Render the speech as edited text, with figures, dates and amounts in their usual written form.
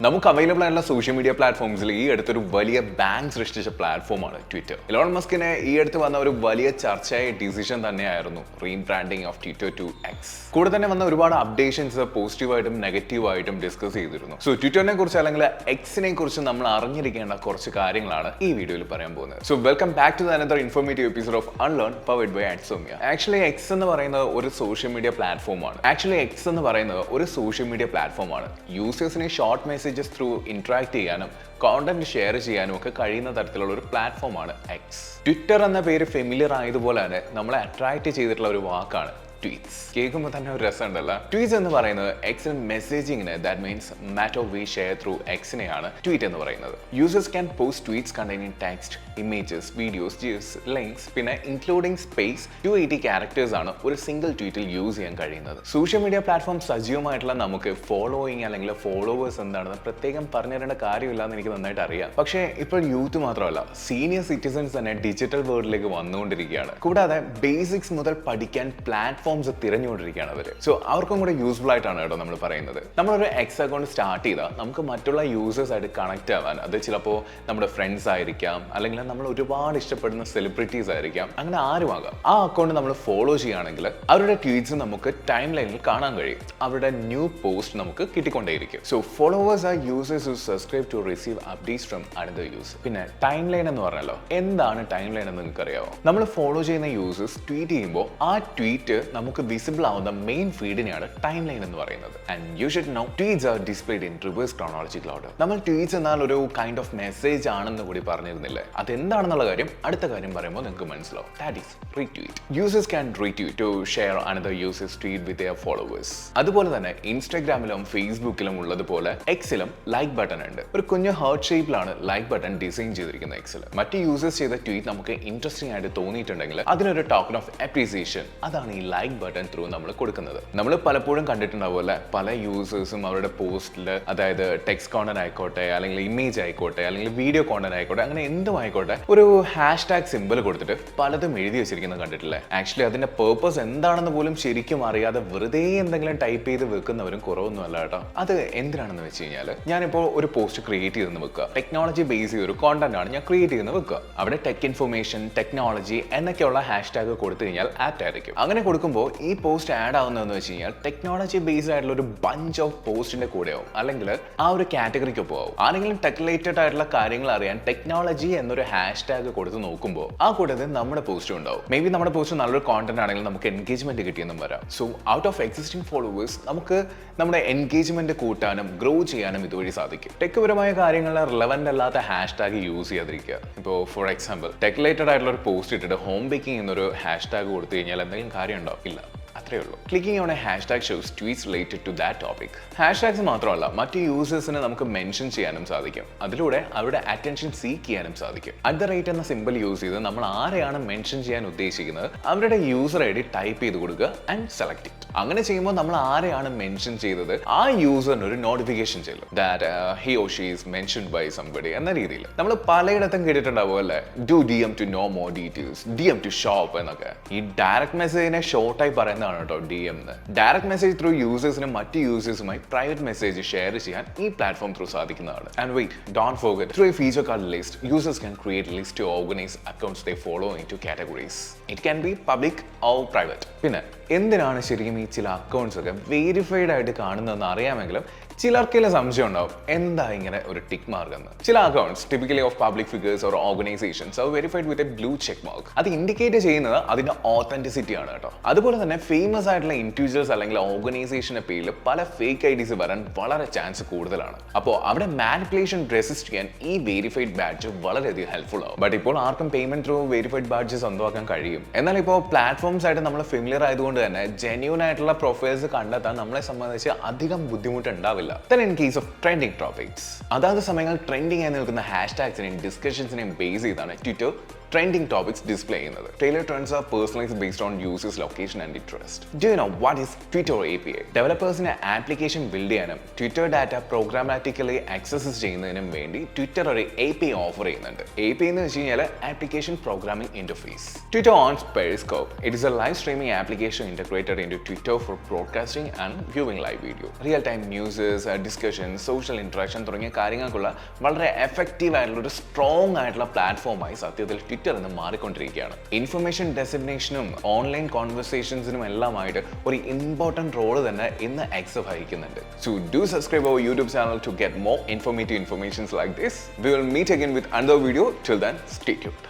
നമുക്ക് അവൈലബിൾ ആയിട്ടുള്ള social media പ്ലാറ്റ്ഫോംസിൽ ഈ അടുത്തൊരു വലിയ ബാങ്ക് സൃഷ്ടിച്ച പ്ലാറ്റ്ഫോമാണ് ട്വിറ്റർ. ഇലോൺ മസ്കിന് ഈ അടുത്ത് വന്ന ഒരു വലിയ ചർച്ചയായ ഡിസിഷൻ തന്നെയായിരുന്നു rebranding of Twitter to X. കൂടെ തന്നെ വന്ന ഒരുപാട് അപ്ഡേഷൻസ് പോസിറ്റീവായിട്ടും നെഗറ്റീവായിട്ടും ഡിസ്കസ് ചെയ്തിരുന്നു. സോ ട്വിറ്ററിനെ കുറിച്ച് അല്ലെങ്കിൽ എക്സിനെ കുറിച്ച് നമ്മൾ അറിഞ്ഞിരിക്കേണ്ട കുറച്ച് കാര്യങ്ങളാണ് ഈ വീഡിയോയിൽ പറയാൻ പോകുന്നത്. So welcome back to another informative episode of unlearn powered by Adsomia. Actually X എന്ന് പറയുന്നത് ഒരു സോഷ്യൽ മീഡിയ പ്ലാറ്റ്ഫോമാണ്. യൂസേഴ്സിനെ ഷോർട്ട് മെസ്സേജസ് ത്രൂ ഇന്ററാക്ട് ചെയ്യാനും കോണ്ടന്റ് ഷെയർ ചെയ്യാനും ഒക്കെ കഴിയുന്ന തരത്തിലുള്ള ഒരു പ്ലാറ്റ്ഫോമാണ് എക്സ്. ട്വിറ്റർ എന്ന പേര് ഫെമിലിയർ ആയതുപോലെ തന്നെ നമ്മളെ അട്രാക്ട് ചെയ്തിട്ടുള്ള ഒരു വാക്കാണ് ട്വീറ്റ്സ്. കേൾക്കുമ്പോൾ തന്നെ ഒരു രസമുണ്ടല്ലോ. ട്വീറ്റ്സ് എന്ന് പറയുന്നത് എക്സിന് മെസ്സേജിങ്ങിന് that means matter we share through എക്സിനെയാണ് ട്വീറ്റ് എന്ന് പറയുന്നത്. Users can post tweets containing text, images, videos, GIFs, links, പിന്നെ ഇൻക്ലൂഡിംഗ് സ്പേസ് 280 ക്യാരക്ടേഴ്സ് ആണ് ഒരു സിംഗിൾ ട്വീറ്റിൽ യൂസ് ചെയ്യാൻ കഴിയുന്നത്. സോഷ്യൽ മീഡിയ പ്ലാറ്റ്ഫോം സജീവമായിട്ടുള്ള നമുക്ക് ഫോളോയിങ് അല്ലെങ്കിൽ ഫോളോവേഴ്സ് എന്താണെന്ന് പ്രത്യേകം പറഞ്ഞു തരേണ്ട കാര്യമില്ല എന്ന് എനിക്ക് നന്നായിട്ട് അറിയാം. പക്ഷേ ഇപ്പോൾ യൂത്ത് മാത്രമല്ല, സീനിയർ സിറ്റിസൺസ് തന്നെ ഡിജിറ്റൽ വേൾഡിലേക്ക് വന്നുകൊണ്ടിരിക്കുകയാണ്. കൂടാതെ ബേസിക്സ് മുതൽ പഠിക്കാൻ പ്ലാറ്റ്ഫോംസ് തിരഞ്ഞുകൊണ്ടിരിക്കുകയാണ് അവർ. സോ അവർക്കും കൂടെ യൂസ്ഫുൾ ആയിട്ടാണ് കേട്ടോ നമ്മൾ പറയുന്നത്. നമ്മളൊരു എക്സ് അക്കൗണ്ട് സ്റ്റാർട്ട് ചെയ്താൽ നമുക്ക് മറ്റുള്ള യൂസേഴ്സ് ആയിട്ട് കണക്ട് ആവാൻ, അത് ചിലപ്പോൾ നമ്മുടെ ഫ്രണ്ട്സ് ആയിരിക്കാം, അല്ലെങ്കിൽ നമ്മൾ ഒരുപാട് ഇഷ്ടപ്പെടുന്ന സെലിബ്രിറ്റീസ് ആയിരിക്കാം, അങ്ങനെ ആരുമാകാം. ആ അക്കൗണ്ട് നമ്മൾ ഫോളോ ചെയ്യുകയാണെങ്കിൽ അവരുടെ ട്വീറ്റ്സ് നമുക്ക് ടൈം ലൈനിൽ കാണാൻ കഴിയും. അവരുടെ ന്യൂ പോസ്റ്റ് നമുക്ക് കിട്ടിക്കൊണ്ടേയിരിക്കും. So followers are users who subscribe to receive updates from another user. പിന്നെ ടൈം ലൈൻ എന്ന് പറഞ്ഞല്ലോ, എന്താണ് ടൈം ലൈൻ എന്ന് നിങ്ങൾക്ക് അറിയാമോ? നമ്മൾ ഫോളോ ചെയ്യുന്ന യൂസേഴ്സ് ട്വീറ്റ് ചെയ്യുമ്പോൾ ആ ട്വീറ്റ് നമുക്ക് വിസിബിൾ ആവുന്ന മെയിൻ ഫീഡിനെയാണ് ടൈം ലൈൻ എന്ന് പറയുന്നത്. And you should know tweets are displayed in reverse chronological order. നമ്മൾ ട്വീറ്റ്സ് എന്നാൽ ഒരു കൈൻഡ് ഓഫ് മെസ്സേജ് ആണെന്ന് കൂടി പറഞ്ഞിരുന്നില്ലേ? അതെന്താണെന്നുള്ള കാര്യം അടുത്ത കാര്യം പറയുമ്പോൾ നിങ്ങൾക്ക് മനസ്സിലാവും. That is retweet. Users can retweet to share another users tweet with their followers. അതുപോലെ തന്നെ ഇൻസ്റ്റാഗ്രാമിലും ഫേസ്ബുക്കിലും ഉള്ളതുപോലെ എക്സിലും ലൈക്ക് ബട്ടൺ ഉണ്ട്. ഒരു കുഞ്ഞു ഹാർട്ട് ഷേപ്പിലാണ് ലൈക്ക് ബട്ടൺ ഡിസൈൻ ചെയ്തിരിക്കുന്നത് എക്സിൽ. മറ്റ് യൂസേഴ്സ് ചെയ്ത ട്വീറ്റ് നമുക്ക് ഇൻട്രസ്റ്റിംഗ് ആയിട്ട് തോന്നിയിട്ടുണ്ടെങ്കിൽ അതിനൊരു ടോക്കൺ ഓഫ് അപ്രീസിയേഷൻ, അതാണ് ഈ ലൈക്ക് ബട്ടൺ ത്രൂ നമ്മൾ കൊടുക്കുന്നത്. നമ്മൾ പലപ്പോഴും കണ്ടിട്ടുണ്ടാവുമല്ലേ, പല യൂസേഴ്സും അവരുടെ പോസ്റ്റിൽ, അതായത് ടെക്സ്റ്റ് കോണ്ടന്റ് ആയിക്കോട്ടെ, അല്ലെങ്കിൽ ഇമേജ് ആയിക്കോട്ടെ, അല്ലെങ്കിൽ വീഡിയോ കോണ്ടന്റ് ആയിക്കോട്ടെ, അങ്ങനെ എന്തും ആയിക്കോട്ടെ, ഒരു ഹാഷ്ടാഗ് സിമ്പിൾ കൊടുത്തിട്ട് പലതും എഴുതി വെച്ചിരിക്കുന്നത് കണ്ടിട്ടില്ലേ? ആക്ച്വലി അതിന്റെ പേർപ്പസ് എന്താണെന്ന് പോലും ശരിക്കും അറിയാതെ വെറുതെ എന്തെങ്കിലും ടൈപ്പ് ചെയ്ത് വെക്കുന്നവരും കുറവൊന്നും അല്ല കേട്ടോ. അത് എന്തിനാണെന്ന് വെച്ച് കഴിഞ്ഞാൽ, ഞാനിപ്പോൾ ഒരു പോസ്റ്റ് ക്രിയേറ്റ് ചെയ്തെന്ന് വെക്കുക, ടെക്നോളജി ബേസ് ചെയ്ത ഒരു കോണ്ടന്റ് ആണ് ഞാൻ ക്രിയേറ്റ് ചെയ്തെന്ന് വെക്കുക. അവിടെ ടെക് ഇൻഫർമേഷൻ, ടെക്നോളജി എന്നൊക്കെയുള്ള ഹാഷ്ടാഗ് കൊടുത്തു കഴിഞ്ഞാൽ ആപ്റ്റ് ആയിരിക്കും. അങ്ങനെ കൊടുക്കുമ്പോൾ ഈ പോസ്റ്റ് ആഡ് ആവുന്നതെന്ന് വെച്ച് കഴിഞ്ഞാൽ ടെക്നോളജി ബേസ്ഡ് ആയിട്ടുള്ള ഒരു ബഞ്ച് ഓഫ് പോസ്റ്റിന്റെ കൂടെയാവും, അല്ലെങ്കിൽ ആ ഒരു കാറ്റഗറിക്കൊപ്പം ആവും. ആരെങ്കിലും ടെക് റിലേറ്റഡ് ആയിട്ടുള്ള കാര്യങ്ങൾ അറിയാൻ ടെക്നോളജി എന്നൊരു ഹാഷ്ടാഗ് കൊടുത്ത് നോക്കുമ്പോൾ ആ കൂട്ടത്തിൽ നമ്മുടെ പോസ്റ്റും ഉണ്ടാവും. മേ ബി നമ്മുടെ പോസ്റ്റ് നല്ലൊരു കോണ്ടന്റ് ആണെങ്കിൽ നമുക്ക് എൻഗേജ്മെന്റ് കിട്ടിയെന്നും വരാം. So out of existing followers നമുക്ക് നമ്മുടെ എൻഗേജ്മെന്റ് കൂട്ടാനും ഗ്രോ ചെയ്യാനും ഇതുവഴി സാധിക്കും. ടെക് പരമായ കാര്യങ്ങളിൽ റിലവന്റ് അല്ലാത്ത ഹാഷ്ടാഗ് യൂസ് ചെയ്യാതിരിക്കുക. ഇപ്പോൾ ഫോർ എക്സാമ്പിൾ ടെക് റിലേറ്റഡ് ആയിട്ടുള്ള ഒരു പോസ്റ്റ് ഇട്ടിട്ട് ഹോം ബേക്കിംഗ് എന്നൊരു ഹാഷ്ടാഗ് കൊടുത്തു കഴിഞ്ഞാൽ എന്തെങ്കിലും കാര്യം ഉണ്ടാവും? ഇല്ല. അത്രേ ഉള്ളൂ. Clicking on a hashtag shows tweets related to that topic. Hashtags മാത്രമല്ല, മറ്റ് യൂസേഴ്സിനെ നമുക്ക് മെൻഷൻ ചെയ്യാനും സാധിക്കും. അതിലൂടെ അവരുടെ അറ്റൻഷൻ സീക്ക് ചെയ്യാനും സാധിക്കും. @ എന്ന സിമ്പിൾ യൂസ് ചെയ്ത് നമ്മൾ ആരെയാണ് മെൻഷൻ ചെയ്യാൻ ഉദ്ദേശിക്കുന്നത് അവരുടെ യൂസർ ഐ ഡി ടൈപ്പ് ചെയ്ത് കൊടുക്കുക ആൻഡ് സെലക്ട് ഇറ്റ്. അങ്ങനെ ചെയ്യുമ്പോൾ നമ്മൾ ആരെയാണ് മെൻഷൻ ചെയ്തത് ആ യൂസറിന് ഒരു നോട്ടിഫിക്കേഷൻ ചെല്ലും that he or she is mentioned by somebody എന്ന രീതിയിൽ. നമ്മൾ പലയിടത്തും കേട്ടിട്ടുണ്ടാവും അല്ലേ, do DM to know more details, DM to shop എന്നൊക്കെ. ഈ ഡയറക്റ്റ് മെസ്സേജിനെ ഷോർട്ടായി പറയുന്നതാണ് കേട്ടോ DM എന്ന്. ഡയറക്റ്റ് മെസ്സേജ് ത്രൂ യൂസേഴ്സിന് മറ്റ് യൂസേഴ്സുമായി പ്രൈവറ്റ് മെസ്സേജ് ഷെയർ ചെയ്യാൻ ഈ പ്ലാറ്റ്ഫോം ത്രൂ സാധിക്കുന്നതാണ്. And wait, don't forget, through a feature called list, users can create list to organise accounts they follow in to categories. It can be public or private. പിന്നെ എന്തിനാണ് ശരിക്കും ഈ ചില accounts ഒക്കെ verified ആയിട്ട് കാണുന്നതെന്ന് അറിയാമെങ്കിലും ചിലർക്കെല്ലാം സംശയം ഉണ്ടാവും, എന്താ ഇങ്ങനെ ഒരു ടിക്ക് മാർക്ക് എന്ന്. ചില accounts typically of public figures or organisations R verified with a blue check mark. അത് ഇൻഡിക്കേറ്റ് ചെയ്യുന്നത് അതിന്റെ ഓതന്റിസിറ്റി ആണ് കേട്ടോ. അതുപോലെ തന്നെ ഫേമസ് ആയിട്ടുള്ള ഇൻഡിവിജ്വൽസ് അല്ലെങ്കിൽ ഓർഗനൈസേഷന്റെ പേരിൽ പല ഫേക്ക് ഐഡീസ് വരാൻ വളരെ ചാൻസ് കൂടുതലാണ്. അപ്പോൾ അവിടെ മാനിപ്പുലേഷൻ റെസിസ്റ്റ് ചെയ്യാൻ ഈ വെരിഫൈഡ് ബാഡ്ജ് വളരെയധികം ഹെൽപ്ഫുൾ ആവും. ബട്ട് ഇപ്പോൾ ആർക്കും പേയ്മെന്റ് ത്രൂ വെരിഫൈഡ് ബാഡ്ജ് സ്വന്തമാക്കാൻ കഴിയും. എന്നാൽ ഇപ്പോൾ പ്ലാറ്റ്ഫോംസ് ആയിട്ട് നമ്മൾ ഫെമിലിയർ ആയതുകൊണ്ട് തന്നെ ജെന്യൂൻ ആയിട്ടുള്ള പ്രൊഫൈൽസ് കണ്ടെത്താൻ നമ്മളെ സംബന്ധിച്ച് അധികം ബുദ്ധിമുട്ട് ഉണ്ടാവില്ല. Then in case of trending topics, അതാത് സമയങ്ങളിൽ ട്രെൻഡിംഗ് ആയി നിൽക്കുന്ന ഹാഷ്ടാഗ്സിനെയും ഡിസ്കഷൻസിനെയും ബേസ് ചെയ്താണ് ട്വിറ്റർ ട്രെൻഡിങ് ടോപ്പിക്സ് ഡിസ്പ്ലേ ചെയ്യുന്നത്. Tailored trends are personalized based on users' location and interest. Do you know what is Twitter API? ഡെവലപ്പേഴ്സിന് ആപ്ലിക്കേഷൻ ബിൽഡ് ചെയ്യാനും Twitter data programmatically access ചെയ്യുന്നതിനും വേണ്ടി ട്വിറ്റർ ഒരു API ഓഫർ ചെയ്യുന്നുണ്ട്. API എന്ന് വെച്ച് കഴിഞ്ഞാൽ application programming interface. Twitter owns Periscope. It is a live streaming application integrated into Twitter for broadcasting and viewing live video. Real-time news, discussion, social interaction തുടങ്ങിയ കാര്യങ്ങൾക്കുള്ള വളരെ effective ആയിട്ടുള്ള ഒരു strong ആയിട്ടുള്ള പ്ലാറ്റ്ഫോമായി സത്യത്തിൽ ട്വിറ്റർ എന്ന് മാറിക്കൊണ്ടിരിക്കുകയാണ്. ഇൻഫർമേഷൻ ഡെസിഗ്നേഷനും ഓൺലൈൻ കോൺവെർസേഷൻസിനും എല്ലാമായിട്ട് ഒരു ഇമ്പോർട്ടൻറ്റ് റോള് തന്നെ ഇന്ന് എക്സ് വഹിക്കുന്നുണ്ട്. So do subscribe our YouTube channel to get more informative informations like this. We will meet again with another video. Till then, stay tuned.